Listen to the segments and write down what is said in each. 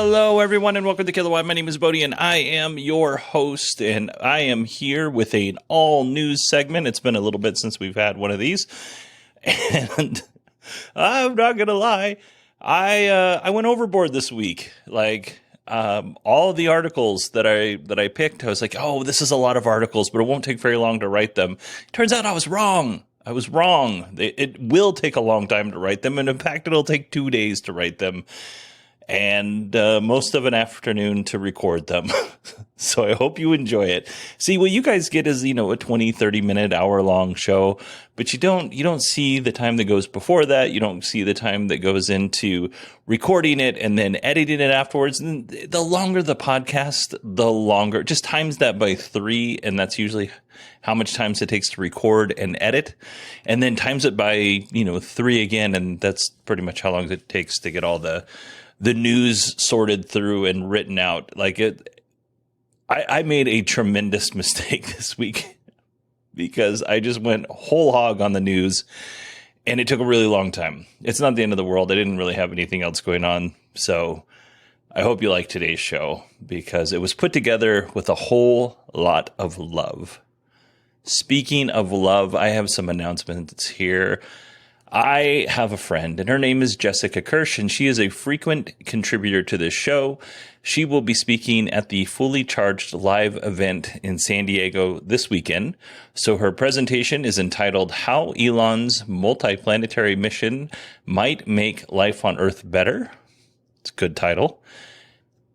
Hello, everyone, and welcome to Kilowatt. My name is Bodie, and I am your host, and I am here with an all-news segment. It's been a little bit since we've had one of these, and I'm not going to lie, I went overboard this week. All of the articles that I picked, I was like, oh, this is a lot of articles, but it won't take very long to write them. Turns out I was wrong. It will take a long time to write them, and in fact, it'll take 2 days to write them. And most of an afternoon to record them. So I hope you enjoy it. See, what you guys get is, a 20, 30-minute, hour-long show, but you don't see the time that goes before that. You don't see the time that goes into recording it and then editing it afterwards. And the longer the podcast, the longer. Just times that by 3, and that's usually how much time it takes to record and edit. And then times it by, 3 again, and that's pretty much how long it takes to get all the news sorted through and written out. I made a tremendous mistake this week because I just went whole hog on the news and it took a really long time. It's not the end of the world. I didn't really have anything else going on. So I hope you like today's show because it was put together with a whole lot of love. Speaking of love, I have some announcements here. I have a friend, and her name is Jessica Kirsch, and she is a frequent contributor to this show. She will be speaking at the Fully Charged live event in San Diego this weekend. So her presentation is entitled How Elon's Multiplanetary Mission Might Make Life on Earth Better. It's a good title.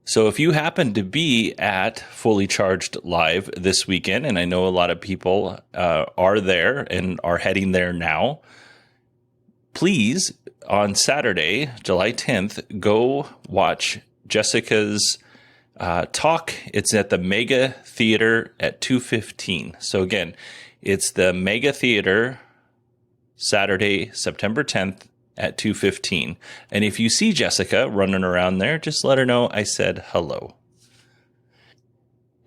So if you happen to be at Fully Charged Live this weekend, and I know a lot of people are there and are heading there now, please, on Saturday, July 10th, go watch Jessica's talk. It's at the Mega Theater at 2:15. So again, it's the Mega Theater, Saturday, September 10th at 2:15. And if you see Jessica running around there, just let her know I said hello.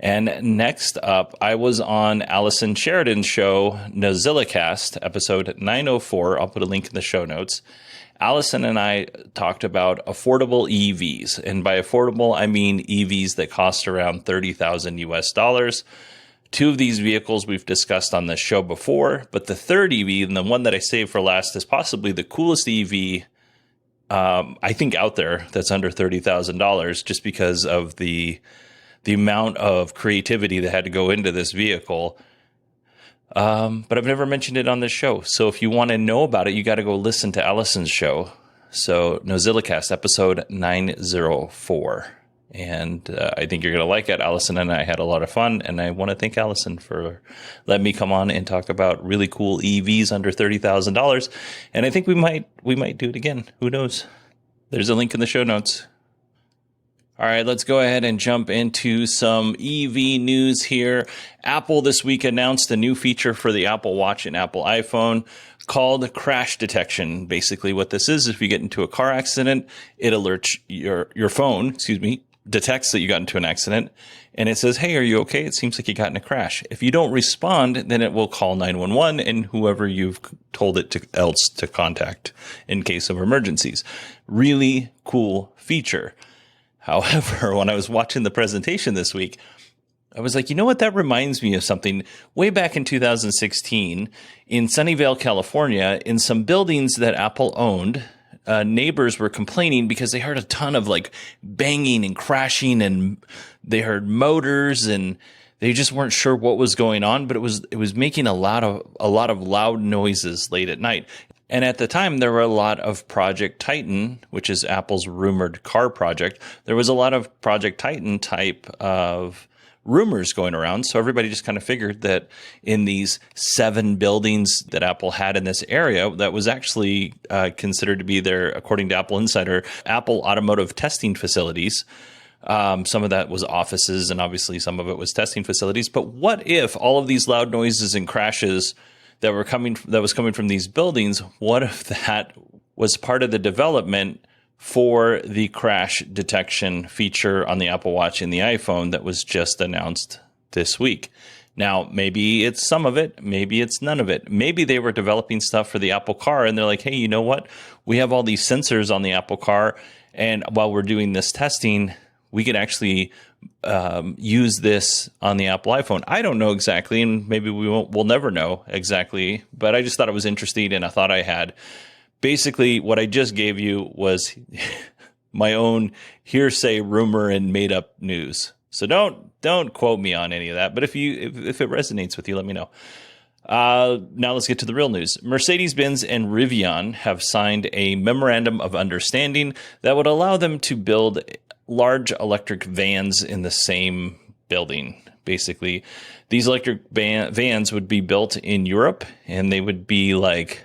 And next up, I was on Allison Sheridan's show, NozillaCast, episode 904. I'll put a link in the show notes. Allison and I talked about affordable EVs. And by affordable, I mean EVs that cost around $30,000 US. Two of these vehicles we've discussed on this show before, but the third EV, and the one that I saved for last, is possibly the coolest EV I think out there that's under $30,000 just because of the amount of creativity that had to go into this vehicle. But I've never mentioned it on this show. So if you want to know about it, you got to go listen to Allison's show. So NozillaCast, episode 904. And I think you're going to like it. Allison and I had a lot of fun. And I want to thank Allison for letting me come on and talk about really cool EVs under $30,000. And I think we might do it again. Who knows? There's a link in the show notes. All right, let's go ahead and jump into some EV news here. Apple this week announced a new feature for the Apple Watch and Apple iPhone called crash detection. Basically what this is, if you get into a car accident, it alerts your phone, detects that you got into an accident, and it says, hey, are you okay? It seems like you got in a crash. If you don't respond, then it will call 911 and whoever you've told it else to contact in case of emergencies. Really cool feature. However, when I was watching the presentation this week, I was like, you know what? That reminds me of something way back in 2016 in Sunnyvale, California, in some buildings that Apple owned. Neighbors were complaining because they heard a ton of banging and crashing, and they heard motors, and they just weren't sure what was going on. But it was making a lot of loud noises late at night. And at the time, there were a lot of Project Titan, which is Apple's rumored car project. There was a lot of Project Titan type of rumors going around. So everybody just kind of figured that in these 7 buildings that Apple had in this area, that was actually considered to be their, according to Apple Insider, Apple automotive testing facilities. Some of that was offices, and obviously some of it was testing facilities. But what if all of these loud noises and crashes that was coming from these buildings, what if that was part of the development for the crash detection feature on the Apple Watch and the iPhone that was just announced this week? Now, maybe it's some of it, maybe it's none of it. Maybe they were developing stuff for the Apple car and they're like, hey, you know what? We have all these sensors on the Apple car, And while we're doing this testing, we could actually use this on the Apple iPhone. I don't know exactly, and maybe we'll never know exactly, but I just thought it was interesting, and I thought I had. Basically, what I just gave you was my own hearsay, rumor, and made up news. So don't quote me on any of that. But if it resonates with you, let me know. Now let's get to the real news. Mercedes-Benz and Rivian have signed a memorandum of understanding that would allow them to build large electric vans in the same building. Basically, these electric vans would be built in Europe, and they would be like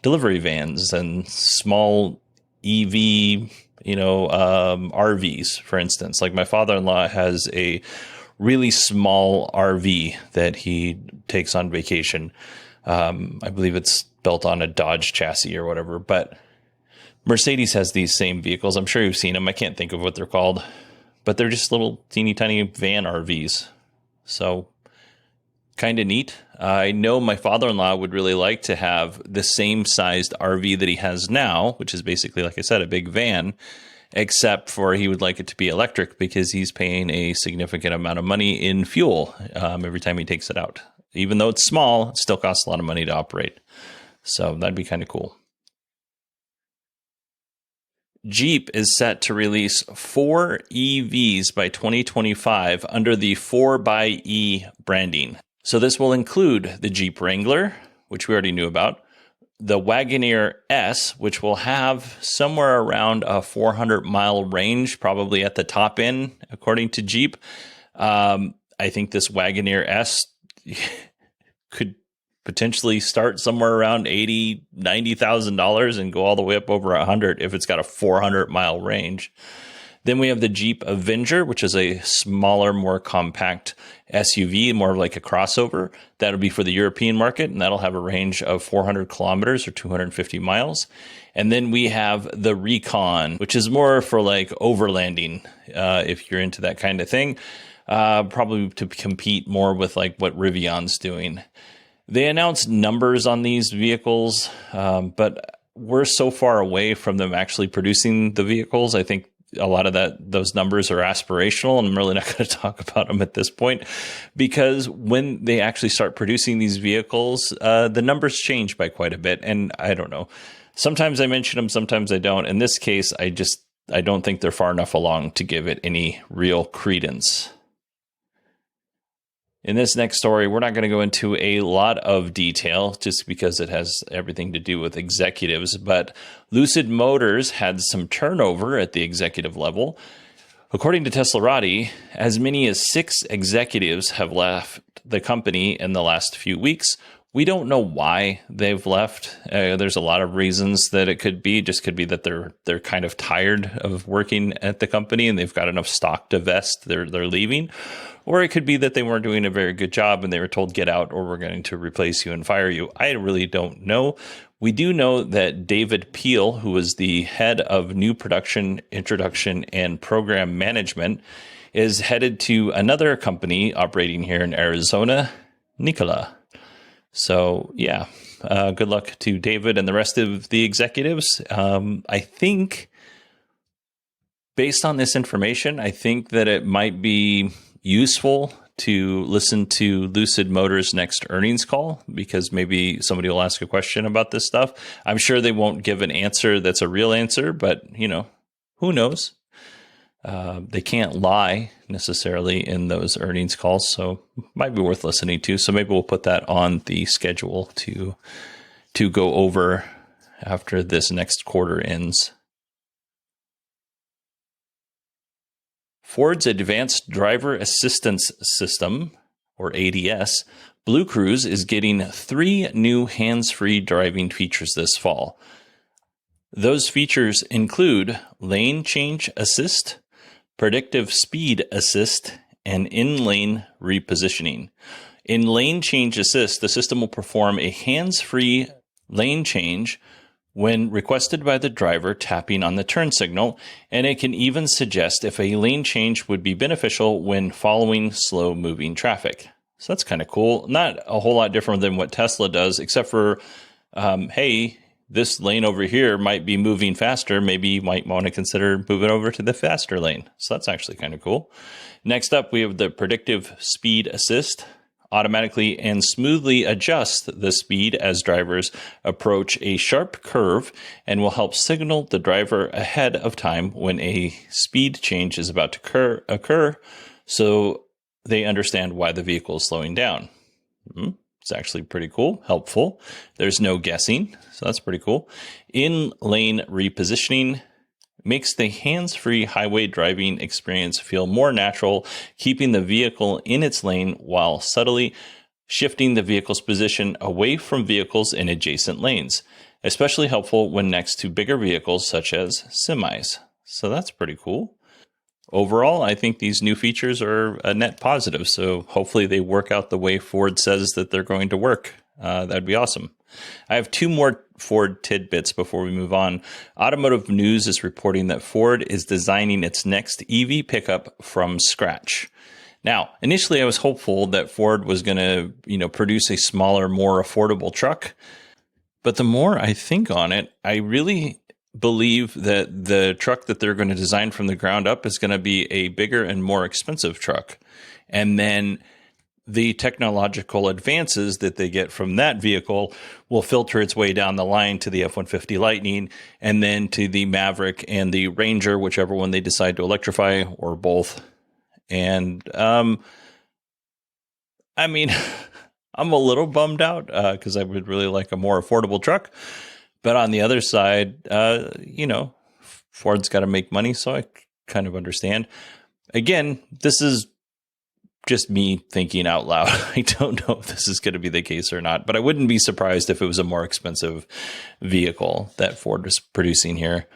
delivery vans and small EV, RVs, for instance. Like my father-in-law has a really small RV that he takes on vacation. I believe it's built on a Dodge chassis or whatever, but Mercedes has these same vehicles. I'm sure you've seen them. I can't think of what they're called, but they're just little teeny tiny van RVs. So kind of neat. I know my father-in-law would really like to have the same sized RV that he has now, which is basically, like I said, a big van, except for he would like it to be electric because he's paying a significant amount of money in fuel every time he takes it out. Even though it's small, it still costs a lot of money to operate. So that'd be kind of cool. Jeep is set to release 4 EVs by 2025 under the 4xe branding. So this will include the Jeep Wrangler, which we already knew about, the Wagoneer S, which will have somewhere around a 400-mile range, probably at the top end, according to Jeep. I think this Wagoneer S could potentially start somewhere around $80,000, $90,000 and go all the way up over $100,000 if it's got a 400-mile range. Then we have the Jeep Avenger, which is a smaller, more compact SUV, more like a crossover. That'll be for the European market, and that'll have a range of 400 kilometers or 250 miles. And then we have the Recon, which is more for like overlanding, if you're into that kind of thing, probably to compete more with like what Rivian's doing. They announced numbers on these vehicles, but we're so far away from them actually producing the vehicles. I think a lot of those numbers are aspirational, and I'm really not going to talk about them at this point, because when they actually start producing these vehicles, the numbers change by quite a bit. And I don't know. Sometimes I mention them, sometimes I don't. In this case, I don't think they're far enough along to give it any real credence. In this next story, we're not going to go into a lot of detail just because it has everything to do with executives, but Lucid Motors had some turnover at the executive level. According to Teslarati, as many as 6 executives have left the company in the last few weeks. We don't know why they've left. There's a lot of reasons that it could be. Just could be that they're kind of tired of working at the company and they've got enough stock to vest. They're leaving. Or it could be that they weren't doing a very good job and they were told, get out or we're going to replace you and fire you. I really don't know. We do know that David Peel, who was the head of new production, introduction, and program management, is headed to another company operating here in Arizona, Nikola. So, yeah, good luck to David and the rest of the executives. I think, based on this information, I think that it might be useful to listen to Lucid Motors' next earnings call, because maybe somebody will ask a question about this stuff. I'm sure they won't give an answer that's a real answer, but, who knows? They can't lie necessarily in those earnings calls, so might be worth listening to. So maybe we'll put that on the schedule to go over after this next quarter ends. Ford's Advanced Driver Assistance System, or ADS, BlueCruise is getting 3 new hands-free driving features this fall. Those features include lane change assist, predictive speed assist, and in-lane repositioning. In lane change assist, the system will perform a hands-free lane change when requested by the driver tapping on the turn signal, and it can even suggest if a lane change would be beneficial when following slow-moving traffic. So that's kind of cool. Not a whole lot different than what Tesla does, except for, hey, this lane over here might be moving faster. Maybe you might want to consider moving over to the faster lane. So that's actually kind of cool. Next up, we have the predictive speed assist. Automatically and smoothly adjust the speed as drivers approach a sharp curve and will help signal the driver ahead of time when a speed change is about to occur so they understand why the vehicle is slowing down. It's actually pretty cool, helpful. There's no guessing, so that's pretty cool. In-lane repositioning makes the hands-free highway driving experience feel more natural, keeping the vehicle in its lane while subtly shifting the vehicle's position away from vehicles in adjacent lanes, especially helpful when next to bigger vehicles such as semis. So that's pretty cool. Overall, I think these new features are a net positive, so hopefully they work out the way Ford says that they're going to work. That'd be awesome. I have two more Ford tidbits before we move on. Automotive News is reporting that Ford is designing its next EV pickup from scratch. Now, initially I was hopeful that Ford was going to, produce a smaller, more affordable truck. But the more I think on it, I really believe that the truck that they're going to design from the ground up is going to be a bigger and more expensive truck. And then the technological advances that they get from that vehicle will filter its way down the line to the F-150 Lightning and then to the Maverick and the Ranger, whichever one they decide to electrify, or both. And, I'm a little bummed out because I would really like a more affordable truck. But on the other side, Ford's got to make money, so I kind of understand. Again, this is just me thinking out loud. I don't know if this is going to be the case or not, but I wouldn't be surprised if it was a more expensive vehicle that Ford was producing here.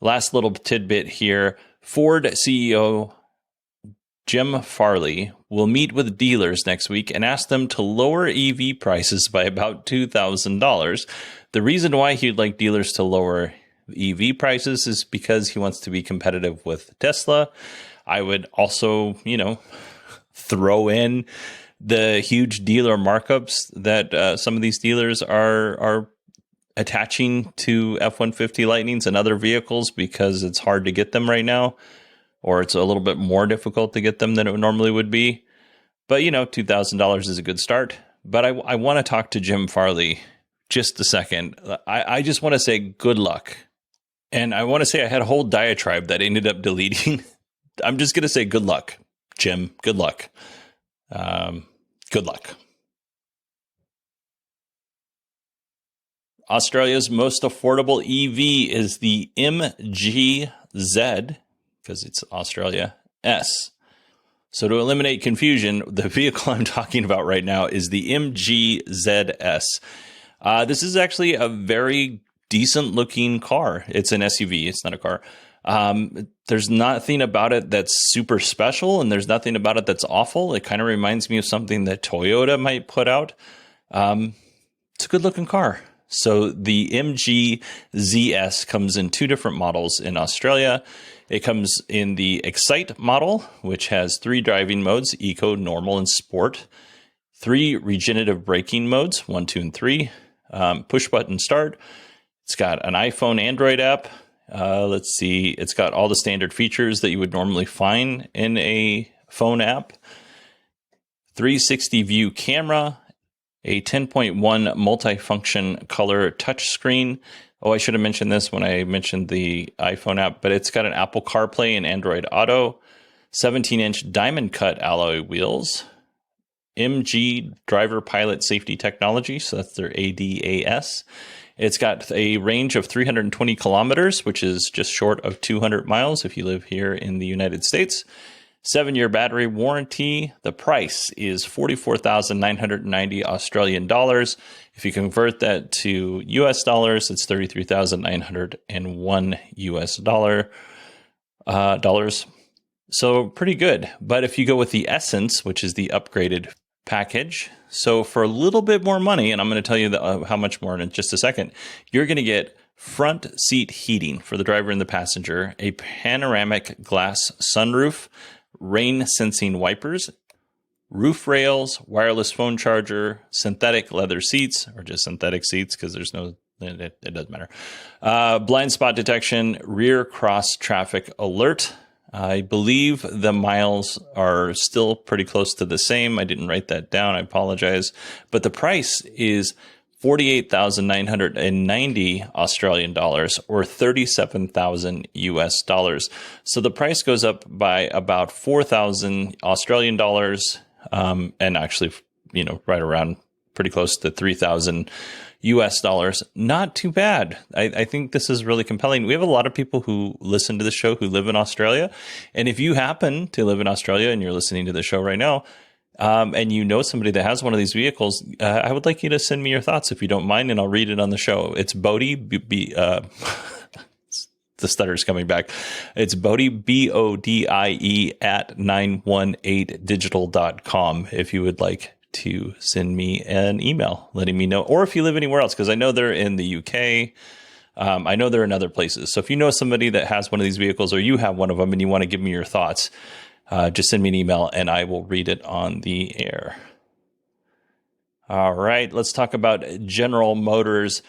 Last little tidbit here. Ford CEO Jim Farley will meet with dealers next week and ask them to lower EV prices by about $2,000. The reason why he'd like dealers to lower EV prices is because he wants to be competitive with Tesla. I would also, throw in the huge dealer markups that some of these dealers are attaching to F-150 Lightnings and other vehicles because it's hard to get them right now, or it's a little bit more difficult to get them than it normally would be. But, $2,000 is a good start. But I want to talk to Jim Farley just a second. I just want to say good luck. And I want to say I had a whole diatribe that I ended up deleting. I'm just going to say good luck, Jim. Good luck. Good luck. Australia's most affordable EV is the MGZ, because it's Australia S. So to eliminate confusion, the vehicle I'm talking about right now is the MGZS. This is actually a very decent looking car. It's an SUV. It's not a car. There's nothing about it that's super special, and there's nothing about it that's awful. It kind of reminds me of something that Toyota might put out. It's a good looking car. So the MGZS comes in two different models in Australia. It comes in the Excite model, which has 3 driving modes: Eco, Normal, and Sport. 3 regenerative braking modes, 1, 2, and 3. Push button start. It's got an iPhone Android app. Let's see. It's got all the standard features that you would normally find in a phone app. 360 view camera, a 10.1 multifunction color touchscreen. Oh, I should have mentioned this when I mentioned the iPhone app, but it's got an Apple CarPlay and Android Auto, 17-inch diamond cut alloy wheels, MG driver pilot safety technology, so that's their ADAS. It's got a range of 320 kilometers, which is just short of 200 miles if you live here in the United States. 7-year battery warranty. The price is 44,990 Australian dollars. If you convert that to US dollars, it's 33,901 US dollars. So pretty good. But if you go with the Essence, which is the upgraded package, so for a little bit more money, and I'm going to tell you how much more in just a second, you're going to get front seat heating for the driver and the passenger, a panoramic glass sunroof, rain sensing wipers, roof rails, wireless phone charger, synthetic leather seats, or just synthetic seats because there's no it doesn't matter. Blind spot detection, rear cross traffic alert. I believe the miles are still pretty close to the same. I didn't write that down. I apologize. But the price is 48,990 Australian dollars, or 37,000 US dollars. So the price goes up by about 4,000 Australian dollars, and actually, right around pretty close to 3,000 US dollars. Not too bad. I think this is really compelling. We have a lot of people who listen to the show who live in Australia. And if you happen to live in Australia and you're listening to the show right now, and you know somebody that has one of these vehicles, I would like you to send me your thoughts if you don't mind, and I'll read it on the show. It's Bodie, the stutter's coming back. It's Bodie, BODIE at 918digital.com if you would like to send me an email letting me know, or if you live anywhere else, because I know they're in the UK. I know they're in other places. So if you know somebody that has one of these vehicles, or you have one of them and you want to give me your thoughts, just send me an email and I will read it on the air. All right, let's talk about General Motors.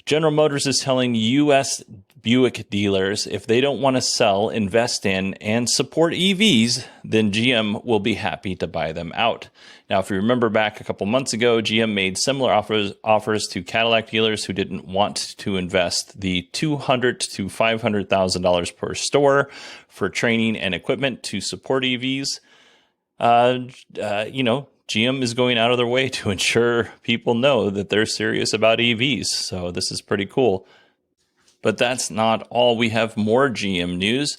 General Motors is telling U.S. Buick dealers if they don't want to sell, invest in, and support EVs, then GM will be happy to buy them out. Now, if you remember back a couple months ago, GM made similar offers to Cadillac dealers who didn't want to invest the $200,000 to $500,000 per store for training and equipment to support EVs. GM is going out of their way to ensure people know that they're serious about EVs. So this is pretty cool. But that's not all. We have more GM news.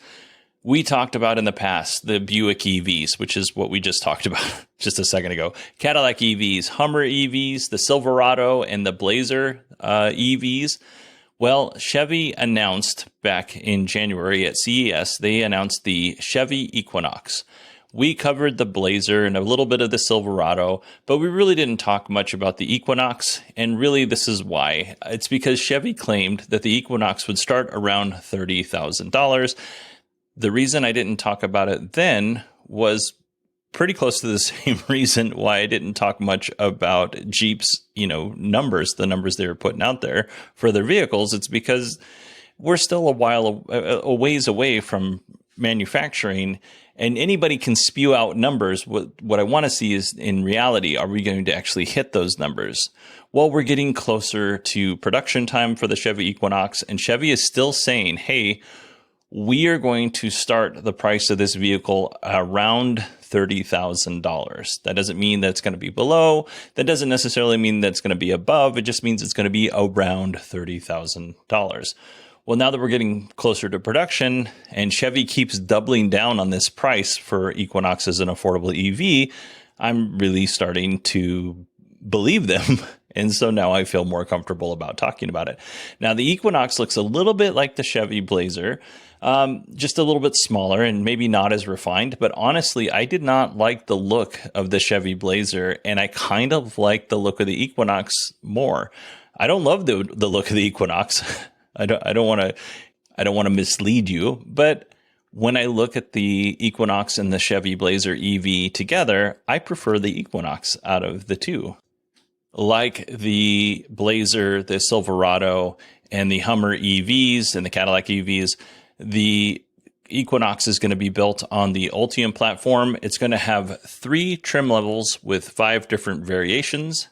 We talked about in the past the Buick EVs, which is what we just talked about just a second ago. Cadillac EVs, Hummer EVs, the Silverado, and the Blazer EVs. Well, Chevy announced back in January at CES, they announced the Chevy Equinox. We covered the Blazer and a little bit of the Silverado, but we really didn't talk much about the Equinox, and really this is why. It's because Chevy claimed that the Equinox would start around $30,000. The reason I didn't talk about it then was pretty close to the same reason why I didn't talk much about Jeep's, numbers, the numbers they were putting out there for their vehicles. It's because we're still a ways away from manufacturing, and anybody can spew out numbers. What I want to see is, in reality, are we going to actually hit those numbers? Well, we're getting closer to production time for the Chevy Equinox, and Chevy is still saying, hey, we are going to start the price of this vehicle around $30,000. That doesn't mean that it's going to be below. That doesn't necessarily mean that it's going to be above. It just means it's going to be around $30,000. Well, now that we're getting closer to production and Chevy keeps doubling down on this price for Equinox as an affordable EV, I'm really starting to believe them. And so now I feel more comfortable about talking about it. Now, the Equinox looks a little bit like the Chevy Blazer, just a little bit smaller and maybe not as refined. But honestly, I did not like the look of the Chevy Blazer, and I kind of like the look of the Equinox more. I don't love the look of the Equinox. I don't want to mislead you, but when I look at the Equinox and the Chevy Blazer EV together, I prefer the Equinox out of the two. Like the Blazer, the Silverado, and the Hummer EVs and the Cadillac EVs, the Equinox is going to be built on the Ultium platform. It's going to have 3 trim levels with 5 different variations.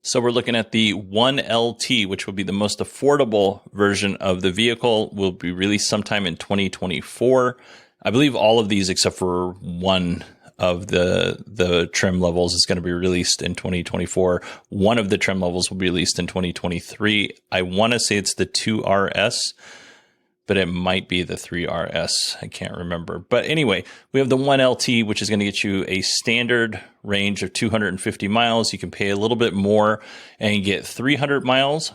So we're looking at the 1LT, which will be the most affordable version of the vehicle, will be released sometime in 2024. I believe all of these, except for one of the trim levels, is going to be released in 2024. One of the trim levels will be released in 2023. I want to say it's the 2RS, but it might be the 3RS. I can't remember. But anyway, we have the 1LT, which is going to get you a standard range of 250 miles. You can pay a little bit more and get 300 miles.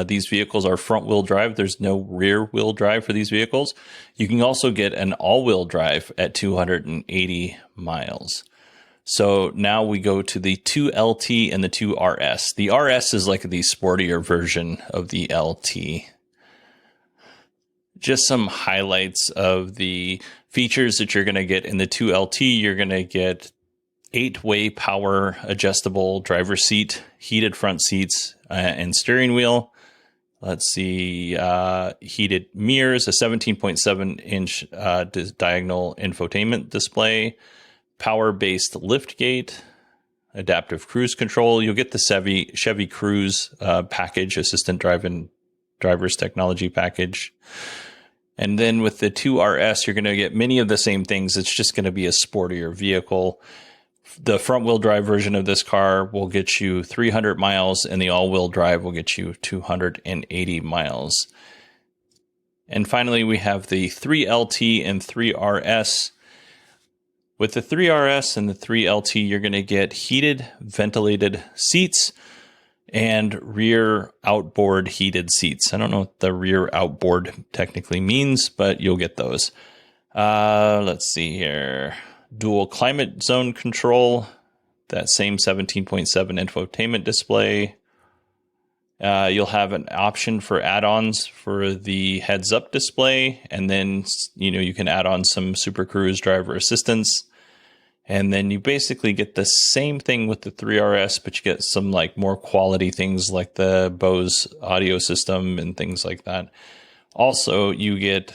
These vehicles are front-wheel drive. There's no rear-wheel drive for these vehicles. You can also get an all-wheel drive at 280 miles. So now we go to the 2LT and the 2RS. The RS is like the sportier version of the LT. Just some highlights of the features that you're going to get in the 2LT. You're going to get 8-way power adjustable driver's seat, heated front seats, and steering wheel. Let's see, heated mirrors, a 17.7-inch diagonal infotainment display, power-based liftgate, adaptive cruise control. You'll get the Chevy Cruise package, assistant driver's technology package. And then with the 2RS, you're going to get many of the same things. It's just going to be a sportier vehicle. The front-wheel drive version of this car will get you 300 miles, and the all-wheel drive will get you 280 miles. And finally, we have the 3LT and 3RS. With the 3RS and the 3LT, you're going to get heated, ventilated seats and rear outboard heated seats. I don't know what the rear outboard technically means, but you'll get those. Let's see here. Dual climate zone control, that same 17.7 infotainment display. You'll have an option for add-ons for the heads-up display, and then you can add on some Super Cruise driver assistance. And then you basically get the same thing with the 3RS, but you get some more quality things like the Bose audio system and things like that. Also, you get,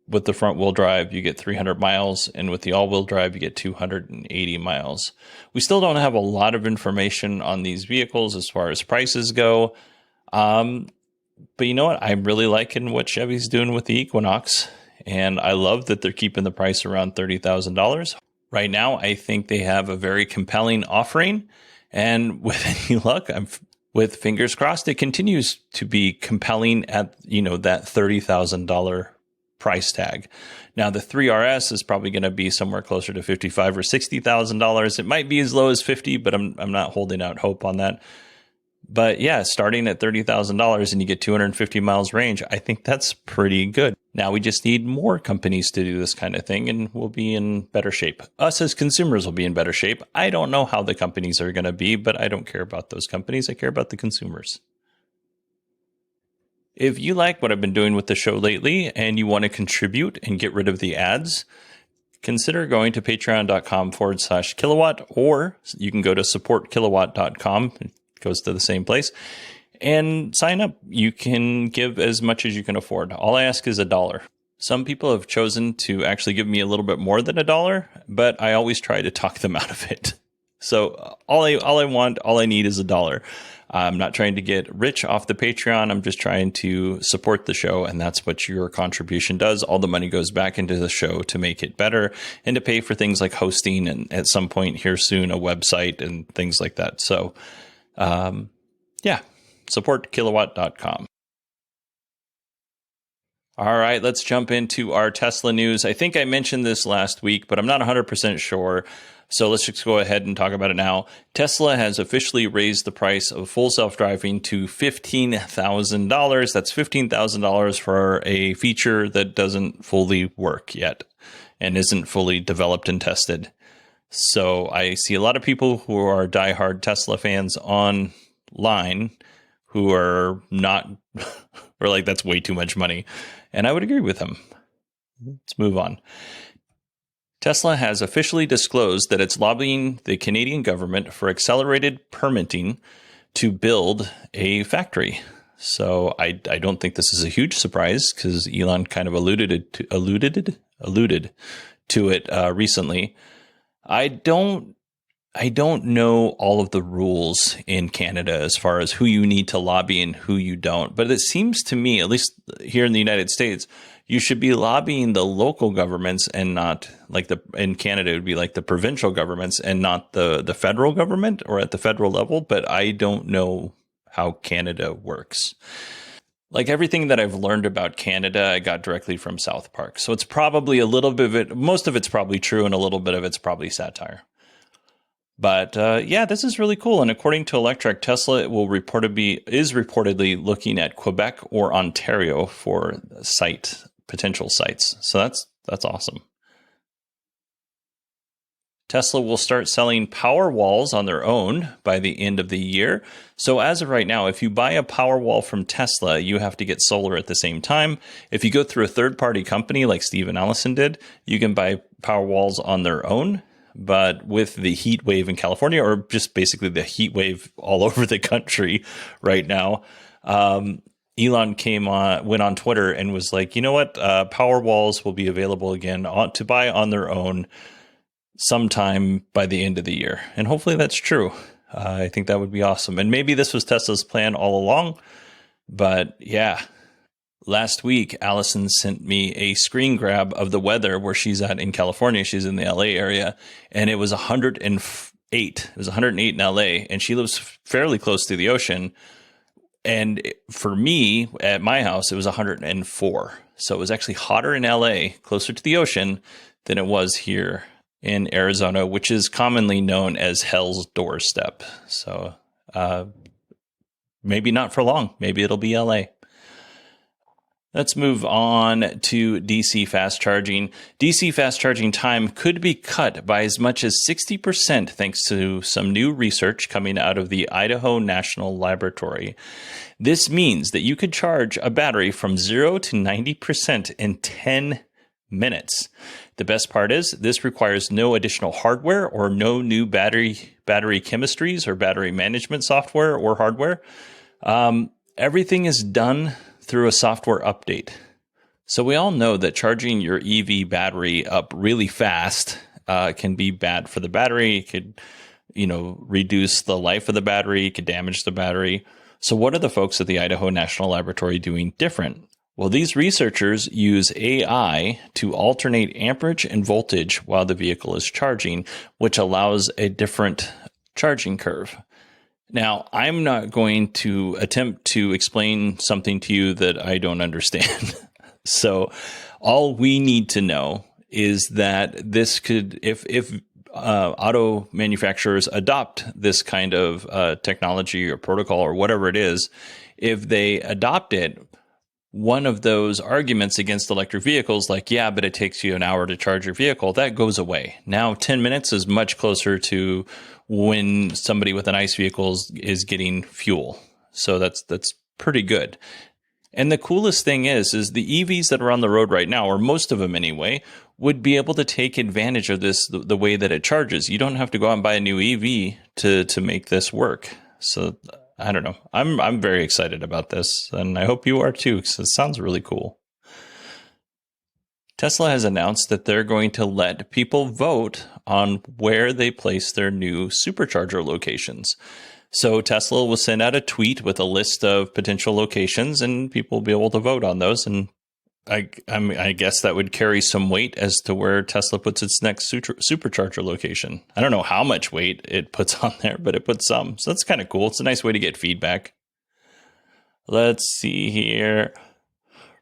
with the front wheel drive, you get 300 miles, and with the all wheel drive, you get 280 miles. We still don't have a lot of information on these vehicles as far as prices go. But you know what? I'm really liking what Chevy's doing with the Equinox, and I love that they're keeping the price around $30,000. Right now, I think they have a very compelling offering, and with any luck, with fingers crossed, it continues to be compelling at, that $30,000 price tag. Now, the 3RS is probably going to be somewhere closer to $55,000 or $60,000. It might be as low as $50,000, but I'm not holding out hope on that. But yeah, starting at $30,000 and you get 250 miles range, I think that's pretty good. Now we just need more companies to do this kind of thing, and we'll be in better shape. Us as consumers will be in better shape. I don't know how the companies are going to be, but I don't care about those companies. I care about the consumers. If you like what I've been doing with the show lately and you want to contribute and get rid of the ads, consider going to patreon.com/kilowatt, or you can go to supportkilowatt.com. It goes to the same place, and sign up. You can give as much as you can afford. All I ask is $1. Some people have chosen to actually give me a little bit more than $1, but I always try to talk them out of it. So all I need is $1. I'm not trying to get rich off the Patreon. I'm just trying to support the show, and that's what your contribution does. All the money goes back into the show to make it better and to pay for things like hosting, and at some point here soon, a website and things like that. So, supportkilowatt.com. All right, let's jump into our Tesla news. I think I mentioned this last week, but I'm not 100% sure. So let's just go ahead and talk about it now. Tesla has officially raised the price of full self-driving to $15,000. That's $15,000 for a feature that doesn't fully work yet and isn't fully developed and tested. So I see a lot of people who are diehard Tesla fans online who are not, or like, that's way too much money. And I would agree with them. Let's move on. Tesla has officially disclosed that it's lobbying the Canadian government for accelerated permitting to build a factory. So I don't think this is a huge surprise, because Elon kind of alluded to it recently. I don't know all of the rules in Canada as far as who you need to lobby and who you don't. But it seems to me, at least here in the United States, you should be lobbying the local governments and not in Canada, it would be like the provincial governments and not the federal government or at the federal level. But I don't know how Canada works. Like, everything that I've learned about Canada, I got directly from South Park. So it's probably a little bit of it. Most of it's probably true, and a little bit of it's probably satire. But this is really cool. And according to ElectriC, it is reportedly looking at Quebec or Ontario for potential sites. So that's awesome. Tesla will start selling Powerwalls on their own by the end of the year. So as of right now, if you buy a Powerwall from Tesla, you have to get solar at the same time. If you go through a third-party company like Steve and Allison did, you can buy Powerwalls on their own. But with the heat wave in California, or just basically the heat wave all over the country right now, Elon went on Twitter and was like, you know what, Powerwalls will be available again to buy on their own sometime by the end of the year. And hopefully that's true. I think that would be awesome. And maybe this was Tesla's plan all along, but yeah. Last week, Allison sent me a screen grab of the weather where she's at in California. She's in the LA area, and it was 108. It was 108 in LA, and she lives fairly close to the ocean. And for me, at my house, it was 104. So it was actually hotter in LA, closer to the ocean, than it was here in Arizona, which is commonly known as Hell's Doorstep. So maybe not for long. Maybe it'll be LA. Let's move on to DC fast charging. DC fast charging time could be cut by as much as 60% thanks to some new research coming out of the Idaho National Laboratory. This means that you could charge a battery from 0 to 90% in 10 minutes. The best part is this requires no additional hardware or no new battery chemistries or battery management software or hardware. Everything is done through a software update. So we all know that charging your EV battery up really fast can be bad for the battery. It could, reduce the life of the battery. It could damage the battery. So what are the folks at the Idaho National Laboratory doing different? Well, these researchers use AI to alternate amperage and voltage while the vehicle is charging, which allows a different charging curve. Now, I'm not going to attempt to explain something to you that I don't understand. So all we need to know is that this could, if auto manufacturers adopt this kind of technology or protocol or whatever it is, if they adopt it, one of those arguments against electric vehicles, like, yeah, but it takes you an hour to charge your vehicle, that goes away. Now, 10 minutes is much closer to when somebody with an ICE vehicle is getting fuel. So that's pretty good. And the coolest thing is the EVs that are on the road right now, or most of them anyway, would be able to take advantage of this, the way that it charges. You don't have to go out and buy a new EV to make this work. So I don't know. I'm very excited about this, and I hope you are too, because it sounds really cool. Tesla has announced that they're going to let people vote on where they place their new supercharger locations. So Tesla will send out a tweet with a list of potential locations, and people will be able to vote on those. And I guess that would carry some weight as to where Tesla puts its next supercharger location. I don't know how much weight it puts on there, but it puts some. So that's kind of cool. It's a nice way to get feedback. Let's see here.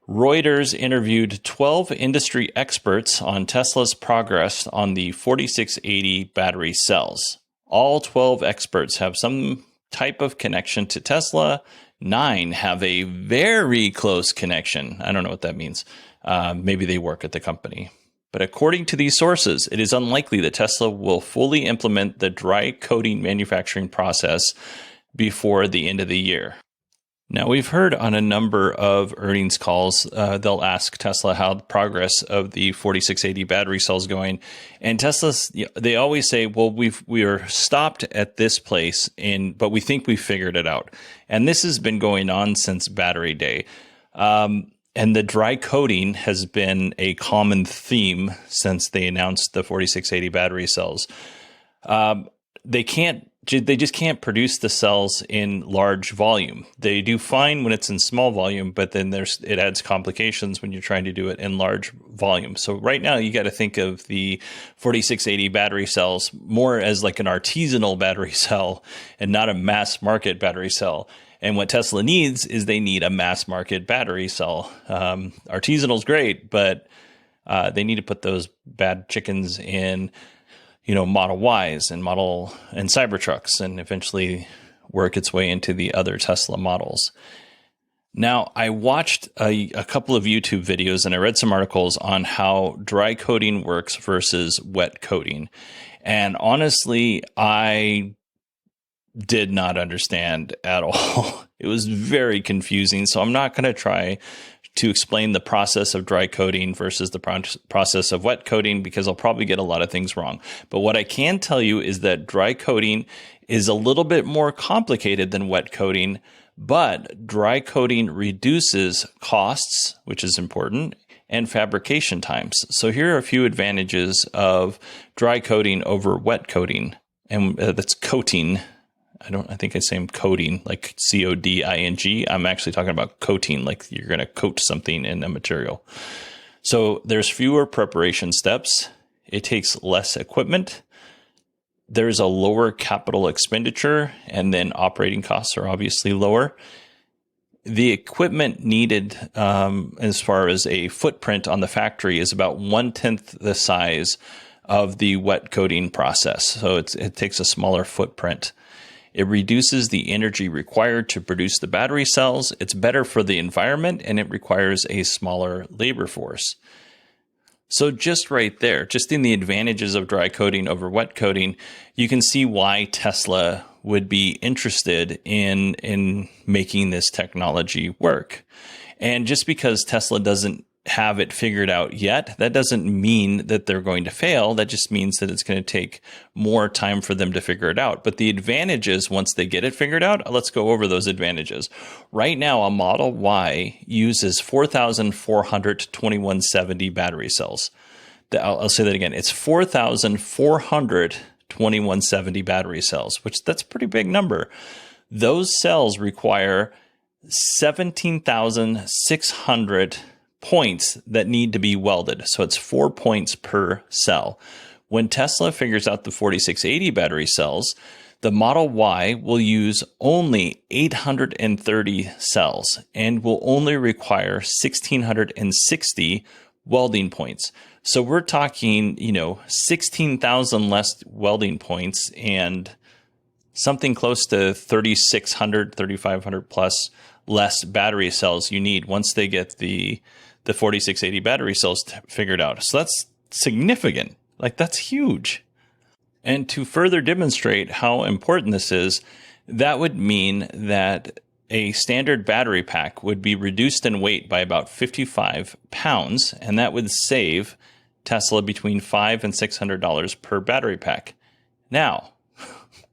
Reuters interviewed 12 industry experts on Tesla's progress on the 4680 battery cells. All 12 experts have some type of connection to Tesla. 9 have a very close connection. I don't know what that means. Maybe they work at the company. But according to these sources, it is unlikely that Tesla will fully implement the dry coating manufacturing process before the end of the year. Now, we've heard on a number of earnings calls, they'll ask Tesla how the progress of the 4680 battery cell is going. And Tesla's, they always say, well, we are stopped at this place, but we think we figured it out. And this has been going on since Battery Day. And the dry coating has been a common theme since they announced the 4680 battery cells. They just can't produce the cells in large volume. They do fine when it's in small volume, but then it adds complications when you're trying to do it in large volume. So right now you got to think of the 4680 battery cells more as like an artisanal battery cell and not a mass market battery cell. And what Tesla needs is they need a mass market battery cell. Artisanal is great, but they need to put those bad chickens in Model Ys and Cybertrucks, and eventually work its way into the other Tesla models. Now, I watched a couple of YouTube videos and I read some articles on how dry coating works versus wet coating. And honestly, I did not understand at all. It was very confusing. So I'm not going to try to explain the process of dry coating versus the process of wet coating, because I'll probably get a lot of things wrong. But what I can tell you is that dry coating is a little bit more complicated than wet coating, But dry coating reduces costs, which is important, and fabrication times. So here are a few advantages of dry coating over wet coating, and that's coating. I think I say coating, like CODING. I'm actually talking about coating, like you're going to coat something in a material. So there's fewer preparation steps. It takes less equipment. There's a lower capital expenditure, and then operating costs are obviously lower. The equipment needed as far as a footprint on the factory is about 1/10 the size of the wet coating process. So it takes a smaller footprint. It reduces the energy required to produce the battery cells. It's better for the environment, and it requires a smaller labor force. So just right there, just in the advantages of dry coating over wet coating, you can see why Tesla would be interested in making this technology work. And just because Tesla doesn't have it figured out yet, that doesn't mean that they're going to fail. That just means that it's going to take more time for them to figure it out. But the advantages, once they get it figured out, let's go over those advantages. Right now, a Model Y uses 4,400 2170 battery cells. I'll say that again. It's 4,400 2170 battery cells, which that's a pretty big number. Those cells require 17,600 points that need to be welded. So it's 4 points per cell. When Tesla figures out the 4680 battery cells, the Model Y will use only 830 cells and will only require 1,660 welding points. So we're talking, 16,000 less welding points and something close to 3,600, 3,500 plus less battery cells you need once they get the 4680 battery cells figured out. So that's significant. Like, that's huge. And to further demonstrate how important this is, that would mean that a standard battery pack would be reduced in weight by about 55 pounds, and that would save Tesla between $500 and $600 per battery pack. Now,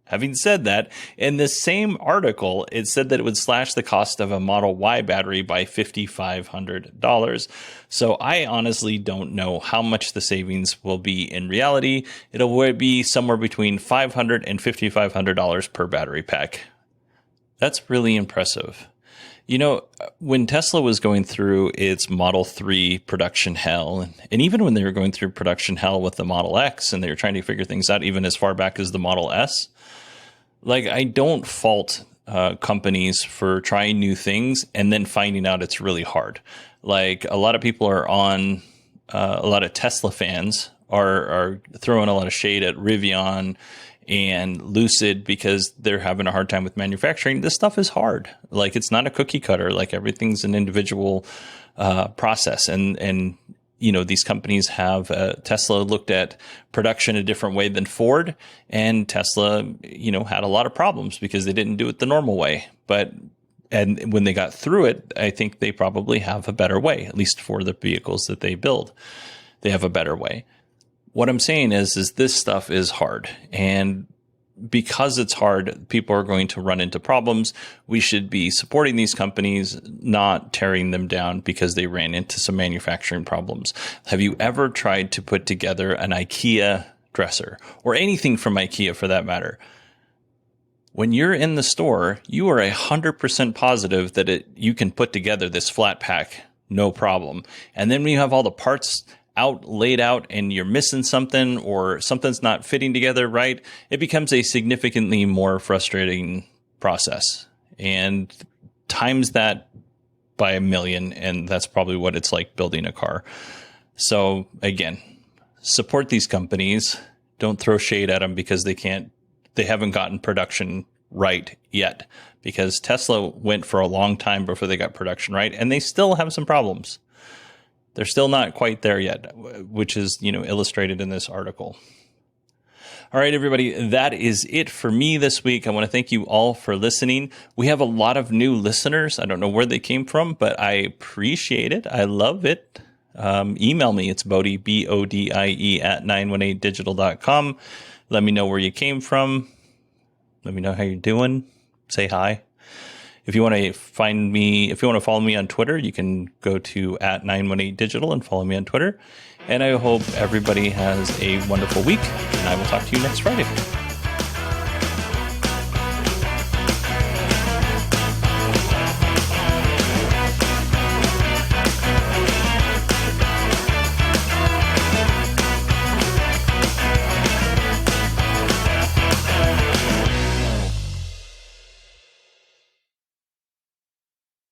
having said that, in the same article, it said that it would slash the cost of a Model Y battery by $5,500. So I honestly don't know how much the savings will be in reality. It'll be somewhere between $500 and $5,500 per battery pack. That's really impressive. When Tesla was going through its Model 3 production hell, and even when they were going through production hell with the Model X, and they were trying to figure things out even as far back as the Model S, I don't fault companies for trying new things and then finding out it's really hard. A lot of people are on, a lot of Tesla fans are throwing a lot of shade at Rivian and Lucid because they're having a hard time with manufacturing. This stuff is hard. It's not a cookie cutter. Everything's an individual process. And these companies have, Tesla looked at production a different way than Ford, and Tesla, had a lot of problems because they didn't do it the normal way. And when they got through it, I think they probably have a better way, at least for the vehicles that they build. They have a better way. What I'm saying is this stuff is hard, and because it's hard, people are going to run into problems. We should be supporting these companies, not tearing them down because they ran into some manufacturing problems. Have you ever tried to put together an IKEA dresser, or anything from IKEA for that matter? When you're in the store, you are 100% positive that you can put together this flat pack, no problem. And then when you have all the parts laid out and you're missing something, or something's not fitting together right, it becomes a significantly more frustrating process. And times that by 1,000,000, and that's probably what it's like building a car. So again, support these companies. Don't throw shade at them because they haven't gotten production right yet, because Tesla went for a long time before they got production right, and they still have some problems. They're still not quite there yet, which is, illustrated in this article. All right, everybody, that is it for me this week. I want to thank you all for listening. We have a lot of new listeners. I don't know where they came from, but I appreciate it. I love it. Email me. It's Bodie, BODIE at 918digital.com. Let me know where you came from. Let me know how you're doing. Say hi. If you want to find me, if you want to follow me on Twitter, you can go to @918digital and follow me on Twitter. And I hope everybody has a wonderful week, and I will talk to you next Friday.